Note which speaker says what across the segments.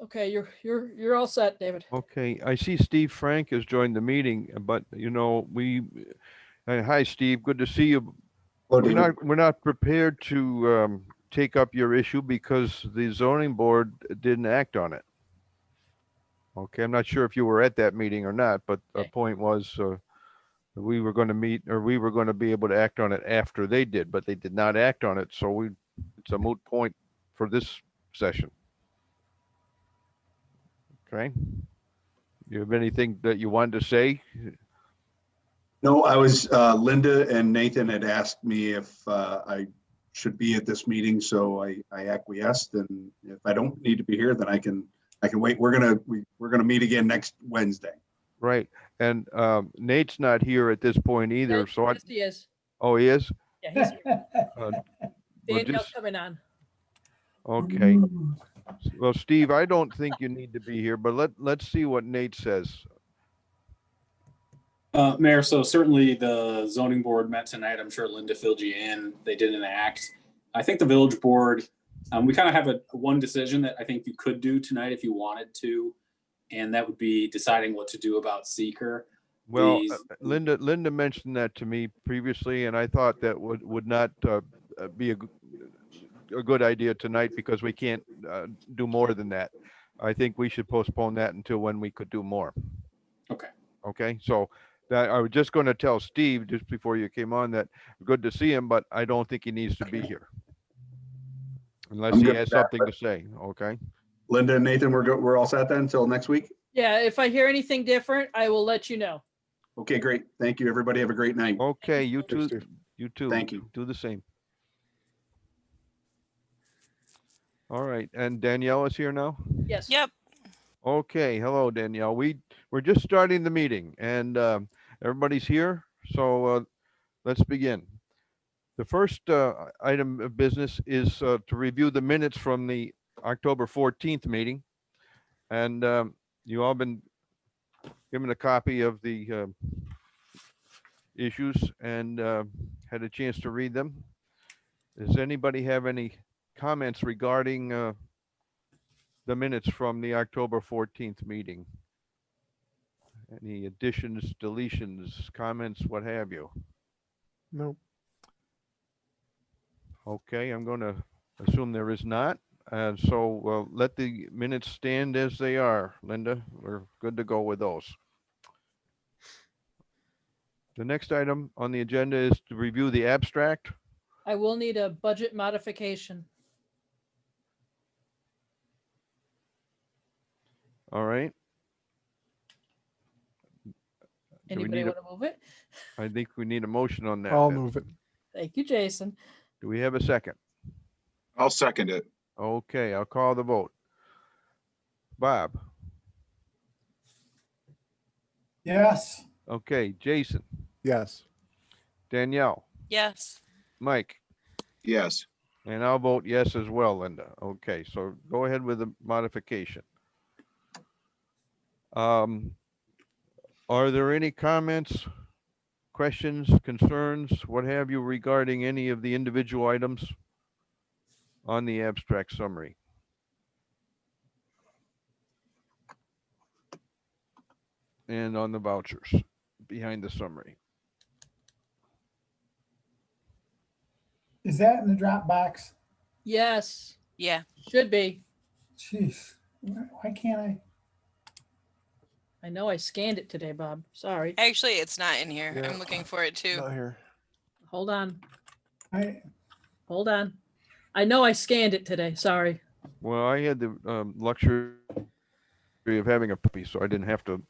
Speaker 1: Okay, you're all set, David.
Speaker 2: Okay, I see Steve Frank has joined the meeting, but hi, Steve, good to see you.
Speaker 3: Hello,
Speaker 2: We're
Speaker 3: David.
Speaker 2: not prepared to take up your issue because the zoning board didn't act on it. Okay, I'm not sure if you were at that meeting or not, but the
Speaker 1: Okay.
Speaker 2: point was we were going to meet, or we were going to be able to act on it after they did, but they did not act on it, so it's a moot point for this session. Okay? You have anything that you wanted to say?
Speaker 3: No, I was, Linda and Nathan had asked me if I should be at this meeting, so I acquiesced. And if I don't need to be here, then I can wait. We're gonna meet again next Wednesday.
Speaker 2: Right. And Nate's not here at this point either, so
Speaker 1: Yes, he is.
Speaker 2: oh, he is?
Speaker 1: Yeah, he's here.
Speaker 2: Well,
Speaker 1: Danielle's
Speaker 2: just,
Speaker 1: coming on.
Speaker 2: okay. Well, Steve, I don't think you need to be here, but let's see what Nate says.
Speaker 4: Mayor, so certainly the zoning board met tonight. I'm sure Linda filled you in. They didn't act. I think the village board, we kind of have one decision that I think you could do tonight if you wanted to, and that would be deciding what to do about seeker.
Speaker 2: Well, Linda mentioned that to me previously, and I thought that would not be a good idea tonight because we can't do more than that. I think we should postpone that until when we could do more.
Speaker 4: Okay.
Speaker 2: Okay, so that I was just going to tell Steve just before you came on that good to see him, but I don't think he needs to be here unless
Speaker 3: I'm
Speaker 2: he
Speaker 3: good
Speaker 2: has
Speaker 3: with that,
Speaker 2: something to say. Okay.
Speaker 3: Linda and Nathan, we're all set then until next week.
Speaker 1: Yeah, if I hear anything different, I will let you know.
Speaker 3: Okay, great. Thank you, everybody. Have a great night.
Speaker 2: Okay, you too.
Speaker 5: Steve.
Speaker 2: You too.
Speaker 3: Thank you.
Speaker 2: Do the same. All right, and Danielle is here now.
Speaker 1: Yes.
Speaker 6: Yep.
Speaker 2: Okay, hello Danielle. We're just starting the meeting, and everybody's here, so let's begin. The first item of business is to review the minutes from the October 14th meeting, and you all been given a copy of the issues and had a chance to read them. Does anybody have any comments regarding the minutes from the October 14th meeting? Any additions, deletions, comments, what have you?
Speaker 5: No.
Speaker 2: Okay, I'm going to assume there is not. And so let the minutes stand as they are. Linda, we're good to go with those. The next item on the agenda is to review the abstract.
Speaker 1: I will need a budget modification.
Speaker 2: All right. Do we
Speaker 1: Anybody
Speaker 2: need
Speaker 1: want to move it?
Speaker 2: I think we need a motion on that.
Speaker 5: I'll
Speaker 2: then.
Speaker 5: move it.
Speaker 1: Thank you, Jason.
Speaker 2: Do we have a second?
Speaker 7: I'll second it.
Speaker 2: Okay, I'll call the vote. Bob.
Speaker 8: Yes.
Speaker 2: Okay, Jason,
Speaker 5: Yes.
Speaker 2: Danielle,
Speaker 6: Yes.
Speaker 2: Mike,
Speaker 7: Yes.
Speaker 2: and I'll vote yes as well, Linda. Okay, so go ahead with the modification. Are there any comments, questions, concerns, what have you regarding any of the individual items on the abstract summary? And on the vouchers behind the summary?
Speaker 8: Is that in the Dropbox?
Speaker 1: Yes,
Speaker 6: Yeah.
Speaker 1: should be.
Speaker 8: Jeez, why can't I?
Speaker 1: I know I scanned it today, Bob. Sorry.
Speaker 6: Actually, it's not in here.
Speaker 5: Yeah.
Speaker 6: I'm looking for it too.
Speaker 5: Not here.
Speaker 1: Hold on.
Speaker 8: I
Speaker 1: Hold on. I know I scanned it today. Sorry.
Speaker 2: Well, I had the luxury of having a puppy, so I didn't have to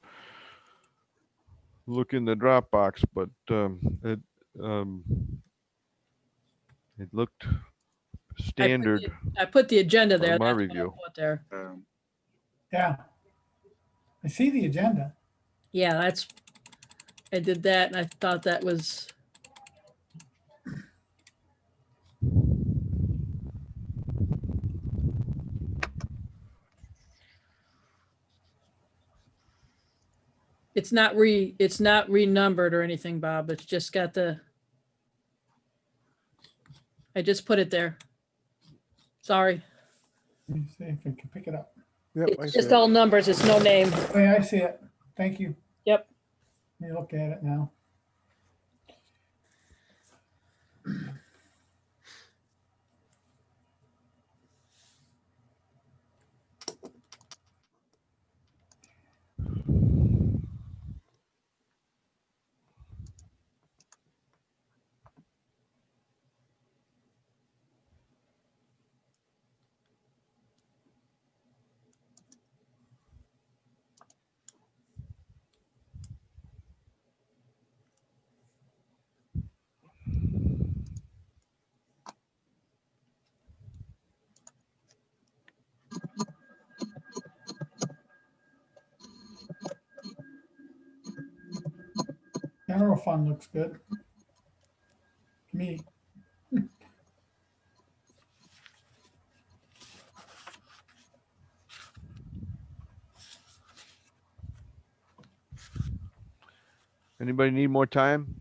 Speaker 2: look in the Dropbox, but it looked standard.
Speaker 1: I put the agenda there.
Speaker 2: On my
Speaker 1: That's what I
Speaker 2: review.
Speaker 1: put there.
Speaker 8: yeah. I see the agenda.
Speaker 1: Yeah, I did that and I thought that was. It's not renumbered or anything, Bob. It's just got I just put it there. Sorry.
Speaker 8: Let me see if I can pick it up.
Speaker 5: Yep, I
Speaker 1: It's
Speaker 5: see
Speaker 1: just
Speaker 5: it.
Speaker 1: all numbers. It's no name.
Speaker 8: Oh, yeah, I see it. Thank you.
Speaker 1: Yep.
Speaker 8: Let me look at it now. General fund looks good. To me.
Speaker 2: Anybody need more time?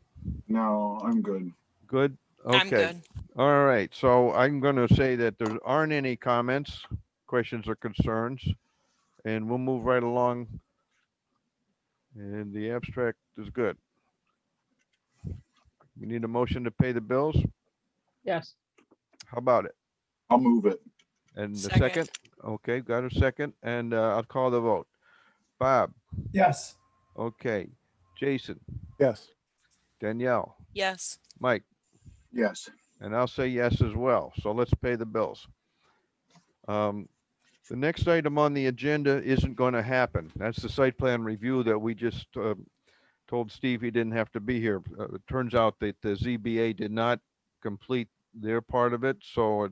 Speaker 7: No, I'm good.
Speaker 2: Good?
Speaker 6: I'm
Speaker 2: Okay.
Speaker 6: good.
Speaker 2: All right. So I'm going to say that there aren't any comments, questions, or concerns, and we'll move right along. And the abstract is good. We need a motion to pay the bills.
Speaker 1: Yes.
Speaker 2: How about it?
Speaker 7: I'll move it.
Speaker 2: And the
Speaker 6: Second.
Speaker 2: second? Okay, got a second. And I'll call the vote. Bob,
Speaker 8: Yes.
Speaker 2: okay. Jason,
Speaker 5: Yes.
Speaker 2: Danielle,
Speaker 6: Yes.
Speaker 2: Mike,
Speaker 7: Yes.
Speaker 2: and I'll say yes as well. So let's pay the bills. The next item on the agenda isn't going to happen. That's the site plan review that we just told Steve he didn't have to be here. It turns out that the ZBA did not complete their part of it, so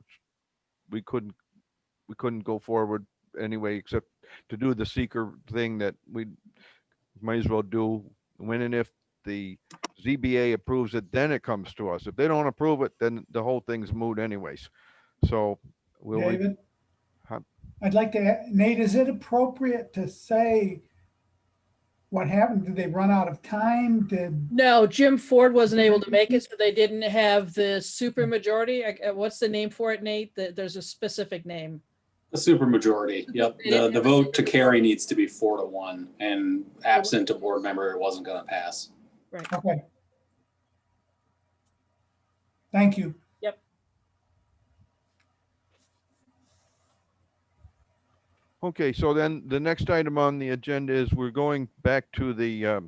Speaker 2: we couldn't go forward anyway, except to do the seeker thing that we might as well do when and if the ZBA approves it, then it comes to us. If they don't approve it, then the whole thing's moot anyways. So we'll.
Speaker 8: David?
Speaker 2: Huh?
Speaker 8: I'd like to, Nate, is it appropriate to say what happened? Did they run out of time? Did,
Speaker 1: No, Jim Ford wasn't able to make it, so they didn't have the super majority. What's the name for it, Nate? There's a specific name.
Speaker 4: The super majority. Yep. The vote to carry needs to be 4-1, and absent a board member, it wasn't going to pass.
Speaker 8: okay. Thank you.
Speaker 1: Yep.
Speaker 2: Okay, so then the next item on the agenda is we're going back to the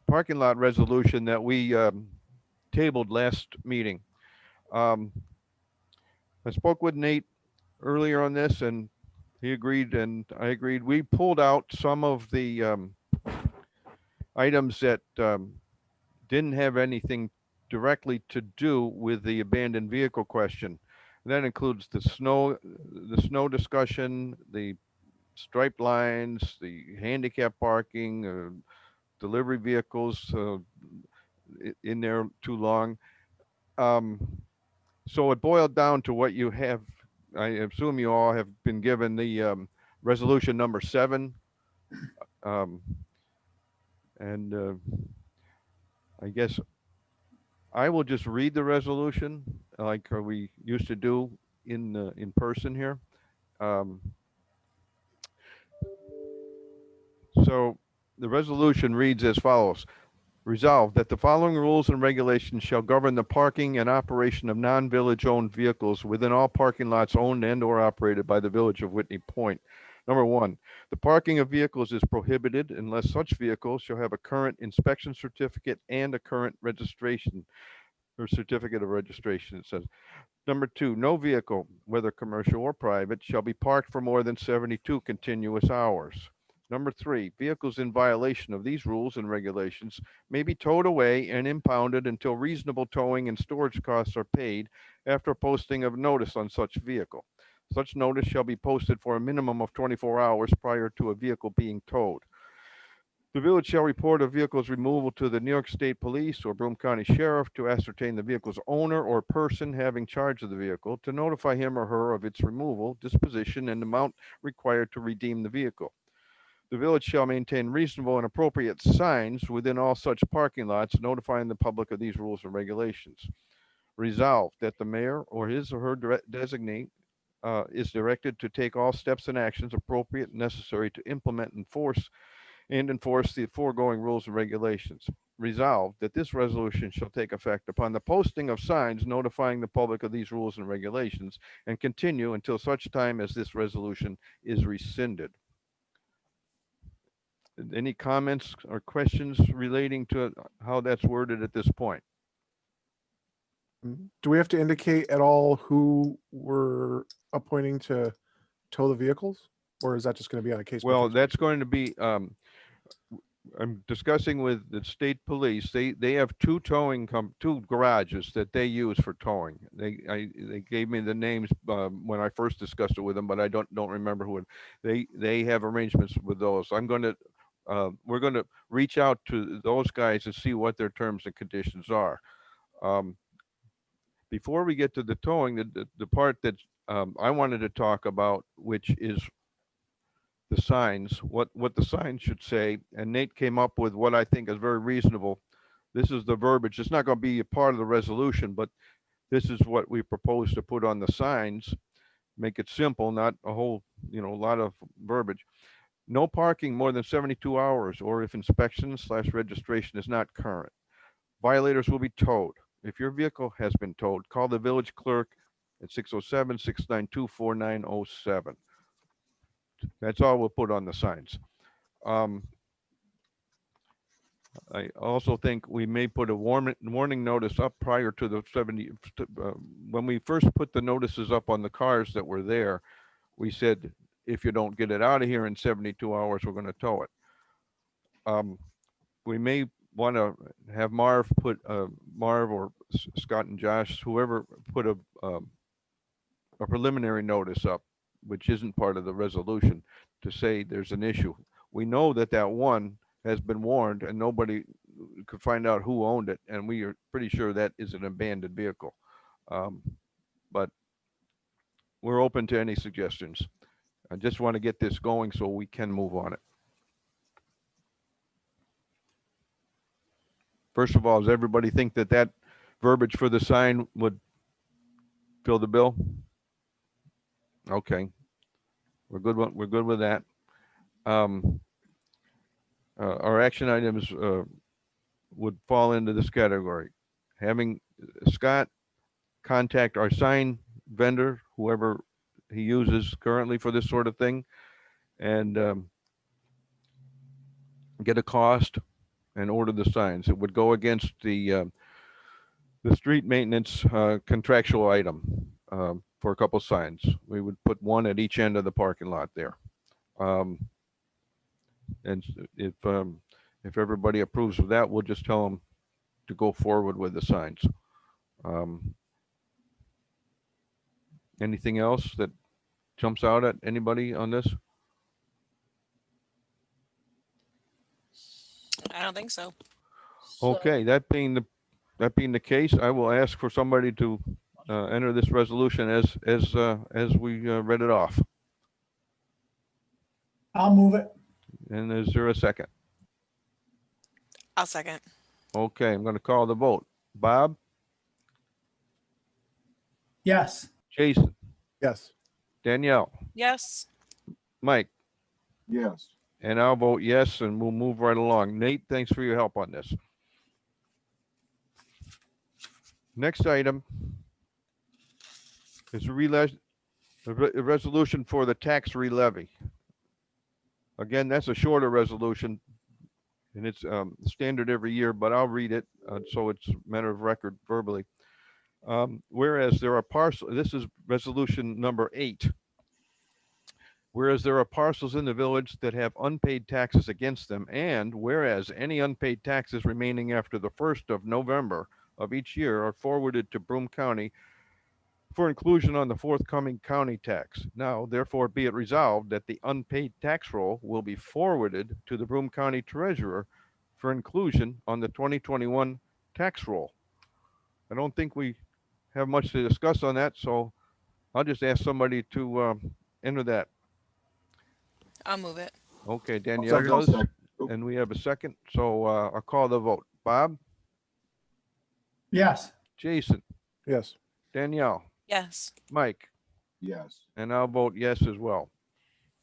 Speaker 2: parking lot resolution that we tabled last meeting. I spoke with Nate earlier on this and he agreed and I agreed. We pulled out some of the items that didn't have anything directly to do with the abandoned vehicle question. That includes the snow discussion, the striped lines, the handicap parking, delivery vehicles in there too long. So it boiled down to what you have. I assume you all have been given the resolution number 7. And I guess I will just read the resolution like we used to do in person here. So the resolution reads as follows. Resolved that the following rules and regulations shall govern the parking and operation of non-village owned vehicles within all parking lots owned and or operated by the Village of Whitney Point. Number 1, the parking of vehicles is prohibited unless such vehicles shall have a current inspection certificate and a current registration or certificate of registration, it says. Number 2, no vehicle, whether commercial or private, shall be parked for more than 72 continuous hours. Number 3, vehicles in violation of these rules and regulations may be towed away and impounded until reasonable towing and storage costs are paid after posting of notice on such vehicle. Such notice shall be posted for a minimum of 24 hours prior to a vehicle being towed. The village shall report a vehicle's removal to the New York State Police or Broome County Sheriff to ascertain the vehicle's owner or person having charge of the vehicle, to notify him or her of its removal, disposition, and amount required to redeem the vehicle. The village shall maintain reasonable and appropriate signs within all such parking lots, notifying the public of these rules and regulations. Resolved that the mayor or his or her designee is directed to take all steps and actions appropriate and necessary to implement and enforce the foregoing rules and regulations. Resolved that this resolution shall take effect upon the posting of signs notifying the public of these rules and regulations and continue until such time as this resolution is rescinded. Any comments or questions relating to how that's worded at this point?
Speaker 5: Do we have to indicate at all who we're appointing to tow the vehicles? Or is that just going to be on a case? by
Speaker 2: Well,
Speaker 5: case
Speaker 2: that's
Speaker 5: basis?
Speaker 2: going to be, I'm discussing with the state police. They have two two garages that they use for towing. They gave me the names when I first discussed it with them, but I don't remember who. They have arrangements with those. We're going to reach out to those guys and see what their terms and conditions are. Before we get to the towing, the part that I wanted to talk about, which is the signs, what the signs should say, and Nate came up with what I think is very reasonable. This is the verbiage. It's not going to be a part of the resolution, but this is what we propose to put on the signs. Make it simple, not a whole, lot of verbiage. No parking more than 72 hours, or if inspection/registration is not current. Violators will be towed. If your vehicle has been towed, call the village clerk at 607-692-4907. That's all we'll put on the signs. I also think we may put a warning notice up prior to the 70. When we first put the notices up on the cars that were there, we said, if you don't get it out of here in 72 hours, we're going to tow it. We may want to have Marv or Scott and Josh, whoever, put a preliminary notice up, which isn't part of the resolution, to say there's an issue. We know that one has been warned and nobody could find out who owned it, and we are pretty sure that is an abandoned vehicle. But we're open to any suggestions. I just want to get this going so we can move on it. First of all, does everybody think that verbiage for the sign would fill the bill? Okay. We're good with that. Our action items would fall into this category. Having Scott contact our sign vendor, whoever he uses currently for this sort of thing, and get a cost and order the signs. It would go against the street maintenance contractual item for a couple signs. We would put one at each end of the parking lot there. And if everybody approves of that, we'll just tell them to go forward with the signs. Anything else that jumps out at anybody on this?
Speaker 6: I don't think so.
Speaker 2: Okay, that being the case, I will ask for somebody to enter this resolution as we read it off.
Speaker 8: I'll move it.
Speaker 2: And is there a second?
Speaker 6: I'll second.
Speaker 2: Okay, I'm going to call the vote. Bob,
Speaker 8: Yes.
Speaker 2: Jason,
Speaker 5: Yes.
Speaker 2: Danielle,
Speaker 6: Yes.
Speaker 2: Mike,
Speaker 7: Yes.
Speaker 2: and I'll vote yes, and we'll move right along. Nate, thanks for your help on this. Next item is a resolution for the tax relevy. Again, that's a shorter resolution, and it's standard every year, but I'll read it so it's a matter of record verbally. Whereas there are parcels, this is resolution number 8. Whereas there are parcels in the village that have unpaid taxes against them, and whereas any unpaid taxes remaining after the 1st of November of each year are forwarded to Broome County for inclusion on the forthcoming county tax. Now, therefore, be it resolved that the unpaid tax roll will be forwarded to the Broome County Treasurer for inclusion on the 2021 tax roll. I don't think we have much to discuss on that, so I'll just ask somebody to enter that.
Speaker 6: I'll move it.
Speaker 2: Okay, Danielle
Speaker 5: Second.
Speaker 2: does,
Speaker 7: Second.
Speaker 2: and we have a second, so I'll call the vote. Bob,
Speaker 8: Yes.
Speaker 2: Jason,
Speaker 5: Yes.
Speaker 2: Danielle,
Speaker 6: Yes.
Speaker 2: Mike,
Speaker 7: Yes.
Speaker 2: And I'll vote yes as well.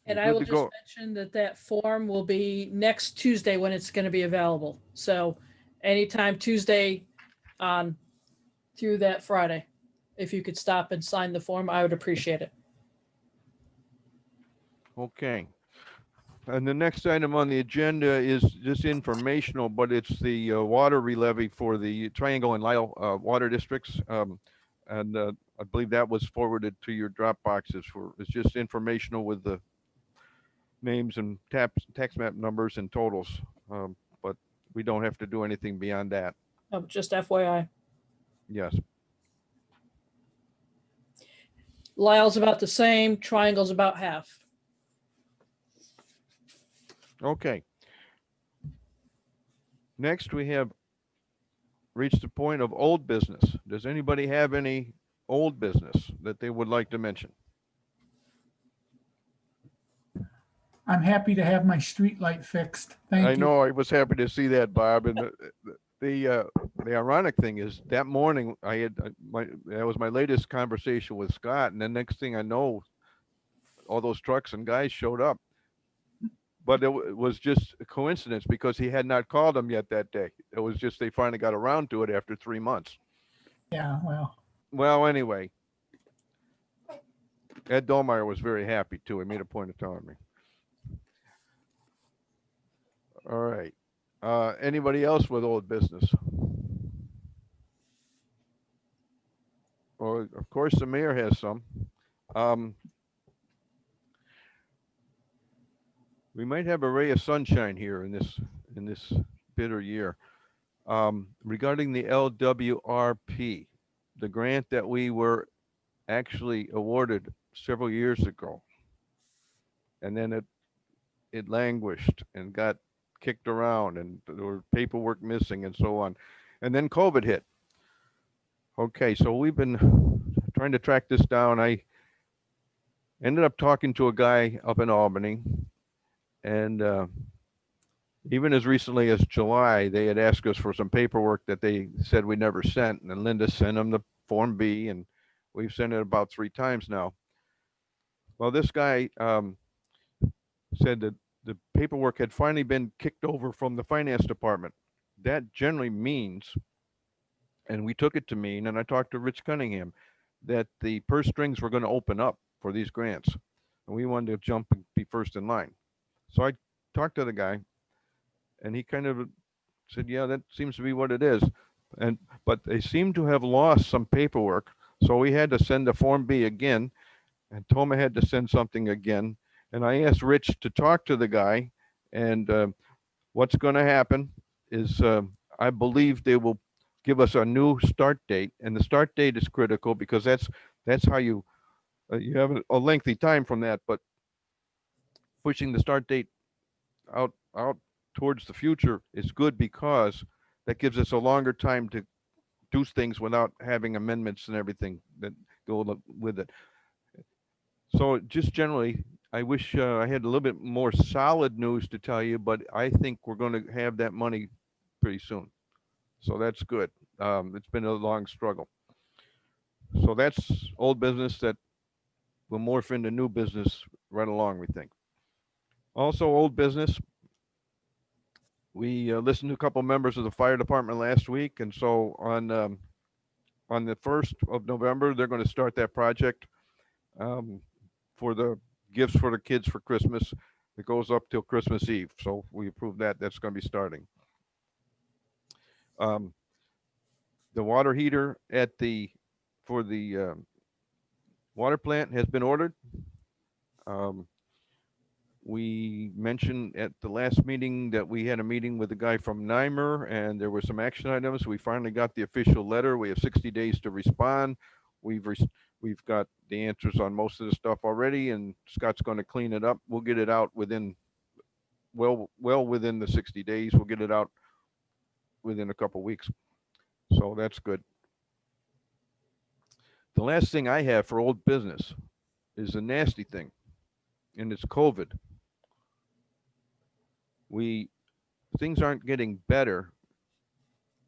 Speaker 1: And
Speaker 2: We're
Speaker 1: I
Speaker 2: good
Speaker 1: will
Speaker 2: to
Speaker 1: just
Speaker 2: go.
Speaker 1: mention that that form will be next Tuesday when it's going to be available. So anytime Tuesday on through that Friday, if you could stop and sign the form, I would appreciate it.
Speaker 2: Okay. And the next item on the agenda is just informational, but it's the water relevy for the Triangle and Lyle water districts. And I believe that was forwarded to your drop boxes for, it's just informational with the names and tax map numbers and totals. But we don't have to do anything beyond that.
Speaker 1: Oh, just FYI.
Speaker 2: Yes.
Speaker 1: Lyle's about the same, Triangle's about half.
Speaker 2: Okay. Next, we have reached the point of old business. Does anybody have any old business that they would like to mention?
Speaker 8: I'm happy to have my street light fixed.
Speaker 2: I
Speaker 8: Thank you.
Speaker 2: know, I was happy to see that, Bob. And the ironic thing is that morning I had that was my latest conversation with Scott, and the next thing I know, all those trucks and guys showed up. But it was just a coincidence because he had not called them yet that day. It was just they finally got around to it after 3 months.
Speaker 8: Yeah, well,
Speaker 2: Well, anyway, Ed Dolmeyer was very happy too. He made a point of telling me. All right. Anybody else with old business? Well, of course, the mayor has some. We might have a ray of sunshine here in this bitter year. Regarding the LWRP, the grant that we were actually awarded several years ago, and then it languished and got kicked around, and there were paperwork missing and so on, and then COVID hit. Okay, so we've been trying to track this down. I ended up talking to a guy up in Albany, and even as recently as July, they had asked us for some paperwork that they said we never sent, and then Linda sent them the Form B, and we've sent it about 3 times now. Well, this guy said that the paperwork had finally been kicked over from the finance department. That generally means, and we took it to mean, and I talked to Rich Cunningham, that the purse strings were going to open up for these grants, and we wanted to jump and be first in line. So I talked to the guy, and he kind of said, "Yeah, that seems to be what it is." But they seem to have lost some paperwork, so we had to send the Form B again, and Toma had to send something again. And I asked Rich to talk to the guy, and what's going to happen is I believe they will give us a new start date, and the start date is critical because that's how you have a lengthy time from that, but pushing the start date out towards the future is good because that gives us a longer time to do things without having amendments and everything that go with it. So just generally, I wish I had a little bit more solid news to tell you, but I think we're going to have that money pretty soon. So that's good. It's been a long struggle. So that's old business that will morph into new business right along, we think. Also, old business. We listened to a couple members of the fire department last week, and so on the 1st of November, they're going to start that project for the gifts for the kids for Christmas. It goes up till Christmas Eve, so we approved that. That's going to be starting. The water heater for the water plant has been ordered. We mentioned at the last meeting that we had a meeting with a guy from Nymer, and there were some action items. We finally got the official letter. We have 60 days to respond. We've got the answers on most of the stuff already, and Scott's going to clean it up. We'll get it out within well within the 60 days. We'll get it out within a couple weeks. So that's good. The last thing I have for old business is a nasty thing, and it's COVID. Things aren't getting better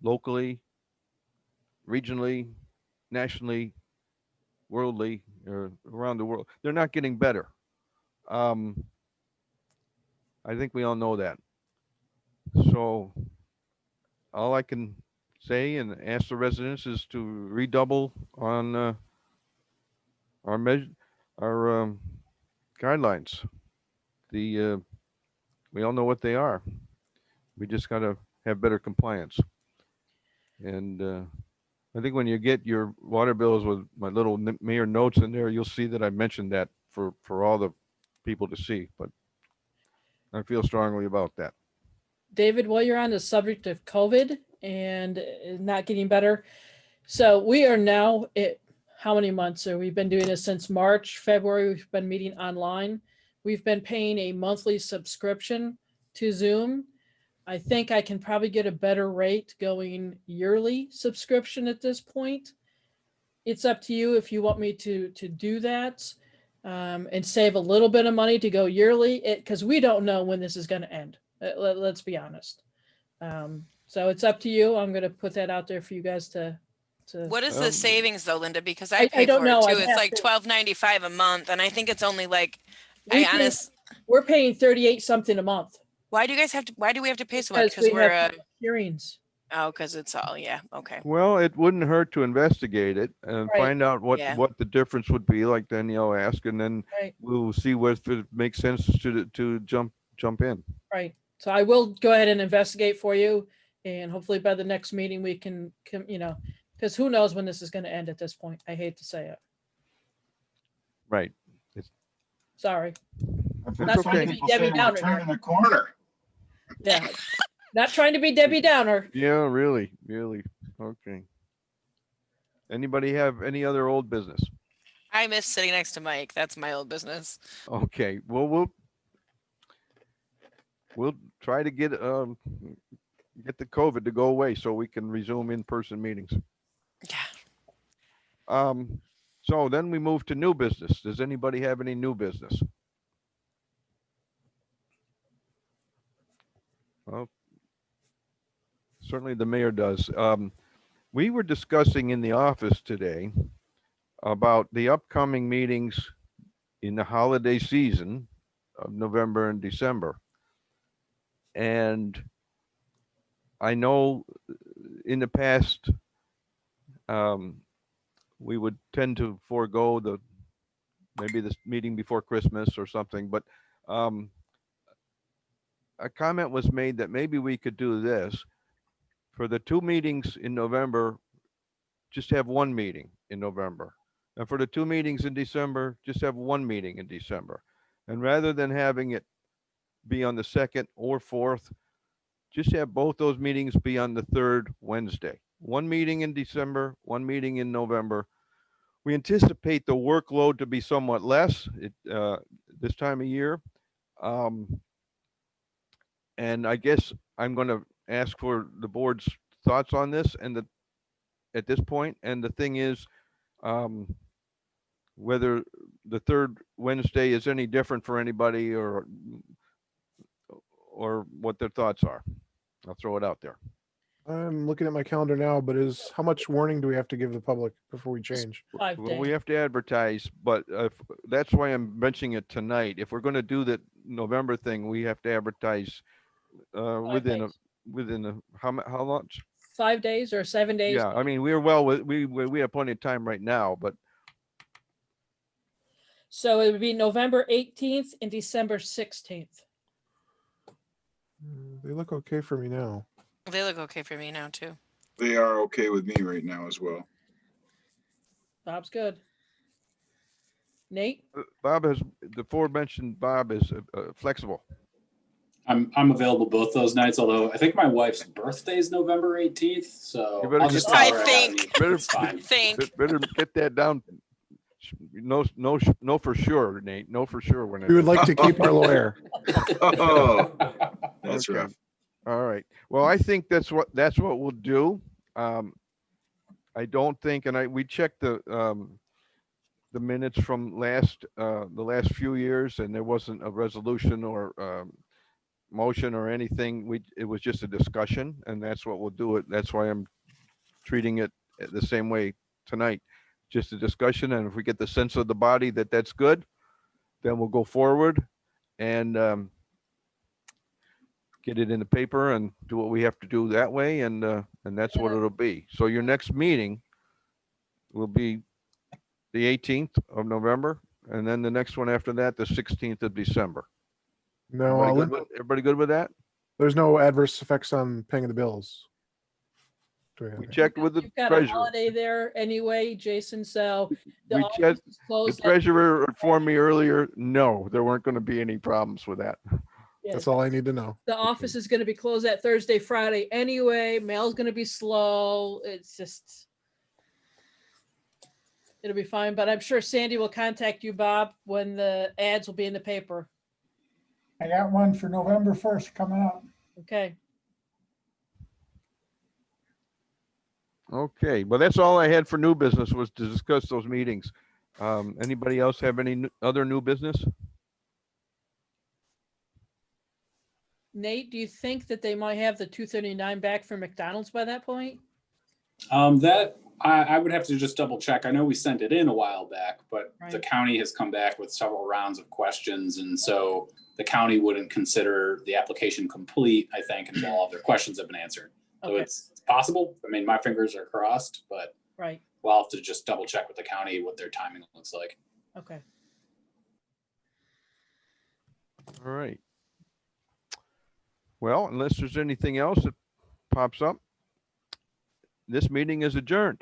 Speaker 2: locally, regionally, nationally, worldly or around the world, they're not getting better. I think we all know that. So all I can say and ask the residents is to redouble on our measure, our guidelines. We all know what they are. We just got to have better compliance. And I think when you get your water bills with my little mayor notes in there, you'll see that I mentioned that for all the people to see. But I feel strongly about that.
Speaker 1: David, while you're on the subject of COVID and not getting better, so we are now at how many months? So we've been doing this since March, February. We've been meeting online. We've been paying a monthly subscription to Zoom. I think I can probably get a better rate going yearly subscription at this point. It's up to you if you want me to do that and save a little bit of money to go yearly, because we don't know when this is going to end. Let's be honest. So it's up to you. I'm going to put that out there for you guys to.
Speaker 6: What is the
Speaker 2: Um,
Speaker 6: savings though, Linda? Because
Speaker 1: I
Speaker 6: I pay
Speaker 1: don't
Speaker 6: for
Speaker 1: know.
Speaker 6: it
Speaker 1: I'd
Speaker 6: too. It's
Speaker 1: have
Speaker 6: like
Speaker 1: to-
Speaker 6: $12.95 a month, and I think it's only like
Speaker 1: we
Speaker 6: I
Speaker 1: pay-
Speaker 6: honest.
Speaker 1: We're paying 38 something a month
Speaker 6: Why do you guys have to? Why do we have to pay so much?
Speaker 1: because
Speaker 6: Because
Speaker 1: we
Speaker 6: we're
Speaker 1: have hearings.
Speaker 6: because it's all okay.
Speaker 2: Well, it wouldn't hurt to investigate it and
Speaker 1: Right.
Speaker 2: find out
Speaker 6: Yeah.
Speaker 2: what the difference would be, like Danielle asked, and then
Speaker 1: Right.
Speaker 2: we'll see if it makes sense to jump in.
Speaker 1: Right. So I will go ahead and investigate for you, and hopefully by the next meeting we can because who knows when this is going to end at this point. I hate to say it.
Speaker 2: Right.
Speaker 1: Sorry.
Speaker 7: I've
Speaker 1: Not
Speaker 7: heard some
Speaker 1: trying to be
Speaker 7: people
Speaker 1: Debbie
Speaker 7: say we're
Speaker 1: Downer here.
Speaker 7: turning the corner.
Speaker 1: Yeah. Not trying to be Debbie Downer.
Speaker 2: Yeah, really. Okay. Anybody have any other old business?
Speaker 6: I miss sitting next to Mike. That's my old business.
Speaker 2: Okay. Well, we'll try to get the COVID to go away so we can resume in-person meetings.
Speaker 6: Yeah.
Speaker 2: So then we move to new business. Does anybody have any new business? Well, certainly the mayor does. We were discussing in the office today about the upcoming meetings in the holiday season of November and December. And I know in the past, we would tend to forego maybe this meeting before Christmas or something, but a comment was made that maybe we could do this for the 2 meetings in November, just have 1 meeting in November. And for the 2 meetings in December, just have 1 meeting in December. And rather than having it be on the 2nd or 4th, just have both those meetings be on the 3rd Wednesday. 1 meeting in December, 1 meeting in November. We anticipate the workload to be somewhat less this time of year. And I guess I'm going to ask for the board's thoughts on this at this point. And the thing is, whether the 3rd Wednesday is any different for anybody or what their thoughts are. I'll throw it out there.
Speaker 5: I'm looking at my calendar now, but how much warning do we have to give the public before we change?
Speaker 1: 5
Speaker 2: Well, we
Speaker 1: days.
Speaker 2: have to advertise, but that's why I'm mentioning it tonight. If we're going to do the November thing, we have to advertise within how much?
Speaker 1: 5 days or 7 days.
Speaker 2: Yeah, I mean, we have plenty of time right now, but
Speaker 1: So it would be November 18th and December 16th.
Speaker 5: They look okay for me now.
Speaker 6: They look okay for me now too.
Speaker 7: They are okay with me right now as well.
Speaker 1: Bob's good. Nate?
Speaker 2: Bob has the aforementioned Bob is flexible.
Speaker 4: I'm available both those nights, although I think my wife's birthday is November 18th, so
Speaker 2: You better
Speaker 4: I'll just
Speaker 2: get-
Speaker 4: tell
Speaker 6: I
Speaker 4: her
Speaker 6: think-
Speaker 2: Better-
Speaker 4: it's fine.
Speaker 2: Better get that down. No, for sure, Nate. No, for sure.
Speaker 5: We would like to keep our lawyer.
Speaker 7: Oh, that's
Speaker 2: Okay.
Speaker 7: rough.
Speaker 2: All right. Well, I think that's what we'll do. I don't think, and we checked the minutes from the last few years, and there wasn't a resolution or motion or anything. It was just a discussion, and that's what we'll do it. That's why I'm treating it the same way tonight. just a discussion, and if we get the sense of the body that that's good, then we'll go forward and get it in the paper and do what we have to do that way, and that's what it'll be. So your next meeting will be the 18th of November, and then the next one after that, the 16th of December.
Speaker 5: No,
Speaker 2: Everybody good with that?
Speaker 5: there's no adverse effects on paying the bills. Do we have
Speaker 2: We
Speaker 5: any?
Speaker 2: checked with the
Speaker 1: You've got a
Speaker 2: treasurer.
Speaker 1: holiday there anyway, Jason, so the
Speaker 2: We
Speaker 1: office
Speaker 2: checked-
Speaker 1: is
Speaker 2: The
Speaker 1: closed.
Speaker 2: treasurer informed me earlier, no, there weren't going to be any problems with that.
Speaker 5: That's all I need to know.
Speaker 1: The office is gonna be closed that Thursday, Friday anyway. Mail's gonna be slow. It's just. It'll be fine, but I'm sure Sandy will contact you, Bob, when the ads will be in the paper.
Speaker 8: I got one for November 1st coming up.
Speaker 1: Okay.
Speaker 2: Okay, well, that's all I had for new business, was to discuss those meetings. Anybody else have any other new business?
Speaker 1: Nate, do you think that they might have the 239 back from McDonald's by that point?
Speaker 4: That I would have to just double check. I know we sent it in a while back, but the
Speaker 1: Right.
Speaker 4: county has come back with several rounds of questions. And so the county wouldn't consider the application complete, I think, until all of their questions have been answered. So
Speaker 1: Okay,
Speaker 4: it's possible. I mean, my fingers are crossed, but
Speaker 1: right,
Speaker 4: we'll have to just double check with the county what their timing looks like.
Speaker 1: okay.
Speaker 2: All right. Well, unless there's anything else that pops up, this meeting is adjourned.